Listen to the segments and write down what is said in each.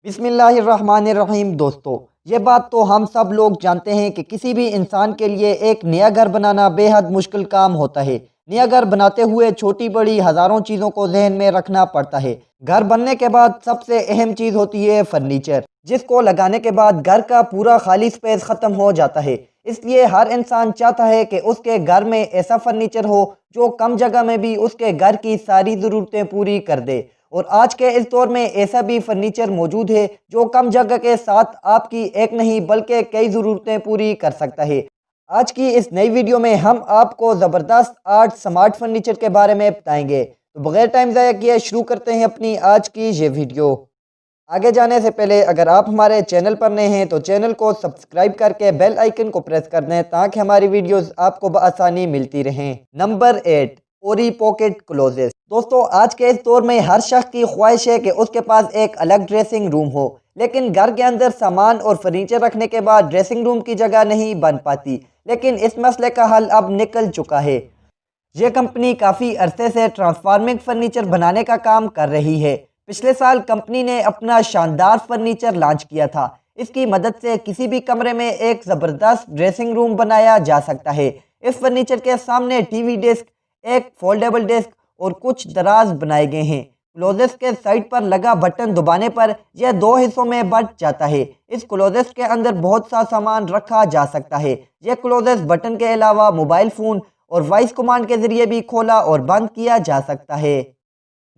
بسم اللہ الرحمن الرحیم۔ دوستو، یہ بات تو ہم سب لوگ جانتے ہیں کہ کسی بھی انسان کے لیے ایک نیا گھر بنانا بے حد مشکل کام ہوتا ہے۔ نیا گھر بناتے ہوئے چھوٹی بڑی ہزاروں چیزوں کو ذہن میں رکھنا پڑتا ہے۔ گھر بننے کے بعد سب سے اہم چیز ہوتی ہے فرنیچر، جس کو لگانے کے بعد گھر کا پورا خالی سپیس ختم ہو جاتا ہے۔ اس لیے ہر انسان چاہتا ہے کہ اس کے گھر میں ایسا فرنیچر ہو جو کم جگہ میں بھی اس کے گھر کی ساری ضرورتیں پوری کر دے۔ اور آج کے اس دور میں ایسا بھی فرنیچر موجود ہے جو کم جگہ کے ساتھ آپ کی ایک نہیں بلکہ کئی ضرورتیں پوری کر سکتا ہے۔ آج کی اس نئی ویڈیو میں ہم آپ کو زبردست 8 سمارٹ فرنیچر کے بارے میں بتائیں گے۔ تو بغیر ٹائم ضائع کیے شروع کرتے ہیں اپنی آج کی یہ ویڈیو۔ آگے جانے سے پہلے اگر آپ ہمارے چینل پر نئے ہیں تو چینل کو سبسکرائب کر کے بیل آئیکن کو پریس کر دیں تاکہ ہماری ویڈیوز آپ کو بآسانی ملتی رہیں۔ نمبر 8، اوری پاکٹ کلوزز۔ دوستو، آج کے اس دور میں ہر شخص کی خواہش ہے کہ اس کے پاس ایک الگ ڈریسنگ روم ہو، لیکن گھر کے اندر سامان اور فرنیچر رکھنے کے بعد ڈریسنگ روم کی جگہ نہیں بن پاتی۔ لیکن اس مسئلے کا حل اب نکل چکا ہے۔ یہ کمپنی کافی عرصے سے ٹرانسفارمنگ فرنیچر بنانے کا کام کر رہی ہے۔ پچھلے سال کمپنی نے اپنا شاندار فرنیچر لانچ کیا تھا۔ اس کی مدد سے کسی بھی کمرے میں ایک زبردست ڈریسنگ روم بنایا جا سکتا ہے۔ اس فرنیچر کے سامنے ٹی وی ڈیسک، ایک فولڈیبل ڈیسک اور کچھ دراز بنائے گئے ہیں۔ کلوزس کے سائڈ پر لگا بٹن دبانے پر یہ 2 حصوں میں بٹ جاتا ہے۔ اس کلوزس کے اندر بہت سا سامان رکھا جا سکتا ہے۔ یہ کلوزس بٹن کے علاوہ موبائل فون اور وائس کمانڈ کے ذریعے بھی کھولا اور بند کیا جا سکتا ہے۔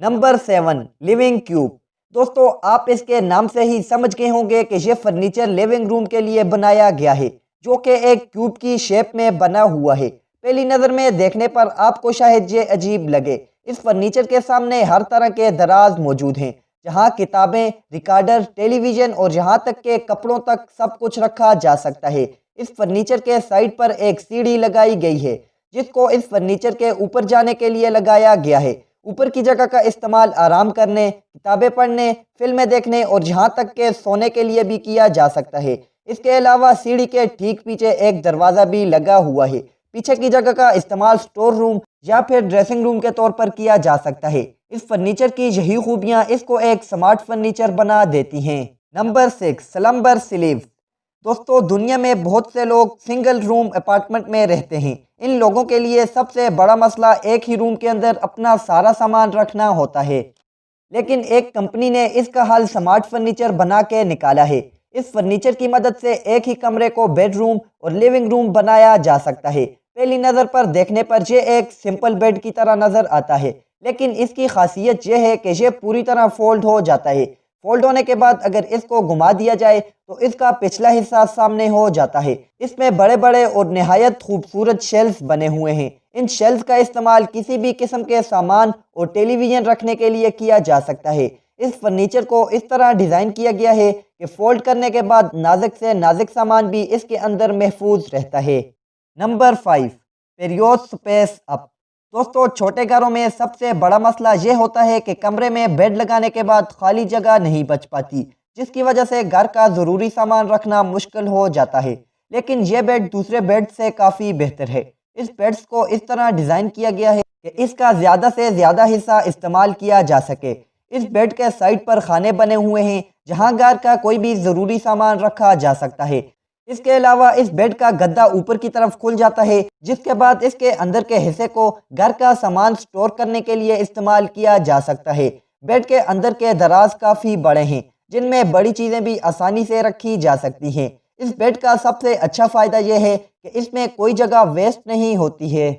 Number 7، living cube. دوستو، آپ اس کے نام سے ہی سمجھ گئے ہوں گے کہ یہ فرنیچر لیونگ روم کے لیے بنایا گیا ہے، جو کہ ایک کیوب کی شیپ میں بنا ہوا ہے۔ پہلی نظر میں دیکھنے پر آپ کو شاید یہ عجیب لگے۔ اس فرنیچر کے سامنے ہر طرح کے دراز موجود ہیں، جہاں کتابیں، ریکارڈر، ٹیلی ویژن اور یہاں تک کہ کپڑوں تک سب کچھ رکھا جا سکتا ہے۔ اس فرنیچر کے سائڈ پر ایک سیڑھی لگائی گئی ہے، جس کو اس فرنیچر کے اوپر جانے کے لیے لگایا گیا ہے۔ اوپر کی جگہ کا استعمال آرام کرنے، کتابیں پڑھنے، فلمیں دیکھنے اور یہاں تک کہ سونے کے لیے بھی کیا جا سکتا ہے۔ اس کے علاوہ سیڑھی کے ٹھیک پیچھے ایک دروازہ بھی لگا ہوا ہے۔ پیچھے کی جگہ کا استعمال سٹور روم یا پھر ڈریسنگ روم کے طور پر کیا جا سکتا ہے۔ اس فرنیچر کی یہی خوبیاں اس کو ایک سمارٹ فرنیچر بنا دیتی ہیں۔ Number 6، slumber sleeve. دوستو، دنیا میں بہت سے لوگ سنگل روم اپارٹمنٹ میں رہتے ہیں۔ ان لوگوں کے لیے سب سے بڑا مسئلہ ایک ہی روم کے اندر اپنا سارا سامان رکھنا ہوتا ہے۔ لیکن ایک کمپنی نے اس کا حل سمارٹ فرنیچر بنا کے نکالا ہے۔ اس فرنیچر کی مدد سے ایک ہی کمرے کو بیڈ روم اور لیونگ روم بنایا جا سکتا ہے۔ پہلی نظر پر دیکھنے پر یہ ایک سمپل بیڈ کی طرح نظر آتا ہے، لیکن اس کی خاصیت یہ ہے کہ یہ پوری طرح فولڈ ہو جاتا ہے۔ فولڈ ہونے کے بعد اگر اس کو گھما دیا جائے تو اس کا پچھلا حصہ سامنے ہو جاتا ہے۔ اس میں بڑے بڑے اور نہایت خوبصورت شیلف بنے ہوئے ہیں۔ ان شیلف کا استعمال کسی بھی قسم کے سامان اور ٹیلی ویژن رکھنے کے لیے کیا جا سکتا ہے۔ اس فرنیچر کو اس طرح ڈیزائن کیا گیا ہے کہ فولڈ کرنے کے بعد نازک سے نازک سامان بھی اس کے اندر محفوظ رہتا ہے۔ نمبر 5، پیریوس سپیس اپ۔ دوستو، چھوٹے گھروں میں سب سے بڑا مسئلہ یہ ہوتا ہے کہ کمرے میں بیڈ لگانے کے بعد خالی جگہ نہیں بچ پاتی، جس کی وجہ سے گھر کا ضروری سامان رکھنا مشکل ہو جاتا ہے۔ لیکن یہ بیڈ دوسرے بیڈ سے کافی بہتر ہے۔ اس بیڈز کو اس طرح ڈیزائن کیا گیا ہے کہ اس کا زیادہ سے زیادہ حصہ استعمال کیا جا سکے۔ اس بیڈ کے سائڈ پر خانے بنے ہوئے ہیں جہاں گھر کا کوئی بھی ضروری سامان رکھا جا سکتا ہے۔ اس کے علاوہ اس بیڈ کا گدا اوپر کی طرف کھل جاتا ہے، جس کے بعد اس کے اندر کے حصے کو گھر کا سامان سٹور کرنے کے لیے استعمال کیا جا سکتا ہے۔ بیڈ کے اندر کے دراز کافی بڑے ہیں، جن میں بڑی چیزیں بھی آسانی سے رکھی جا سکتی ہیں۔ اس بیڈ کا سب سے اچھا فائدہ یہ ہے کہ اس میں کوئی جگہ ویسٹ نہیں ہوتی ہے۔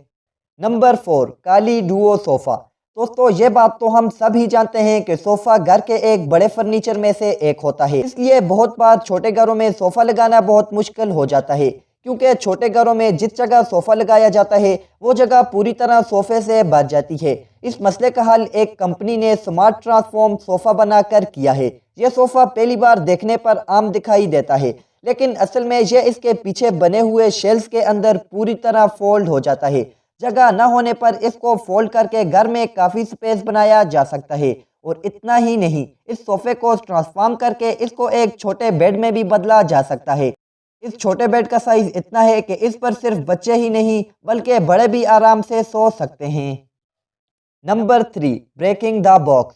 نمبر 4، کالی ڈوو صوفہ۔ دوستو، یہ بات تو ہم سب ہی جانتے ہیں کہ صوفہ گھر کے ایک بڑے فرنیچر میں سے ایک ہوتا ہے۔ اس لیے بہت بار چھوٹے گھروں میں صوفہ لگانا بہت مشکل ہو جاتا ہے، کیونکہ چھوٹے گھروں میں جس جگہ صوفہ لگایا جاتا ہے وہ جگہ پوری طرح صوفے سے بھر جاتی ہے۔ اس مسئلے کا حل ایک کمپنی نے سمارٹ ٹرانسفارم صوفہ بنا کر کیا ہے۔ یہ صوفہ پہلی بار دیکھنے پر عام دکھائی دیتا ہے، لیکن اصل میں یہ اس کے پیچھے بنے ہوئے شیلز کے اندر پوری طرح فولڈ ہو جاتا ہے۔ جگہ نہ ہونے پر اس کو فولڈ کر کے گھر میں کافی سپیس بنایا جا سکتا ہے۔ اور اتنا ہی نہیں، اس صوفے کو ٹرانسفارم کر کے اس کو ایک چھوٹے بیڈ میں بھی بدلا جا سکتا ہے۔ اس چھوٹے بیڈ کا سائز اتنا ہے کہ اس پر صرف بچے ہی نہیں بلکہ بڑے بھی آرام سے سو سکتے ہیں۔ Number 3، breaking the box.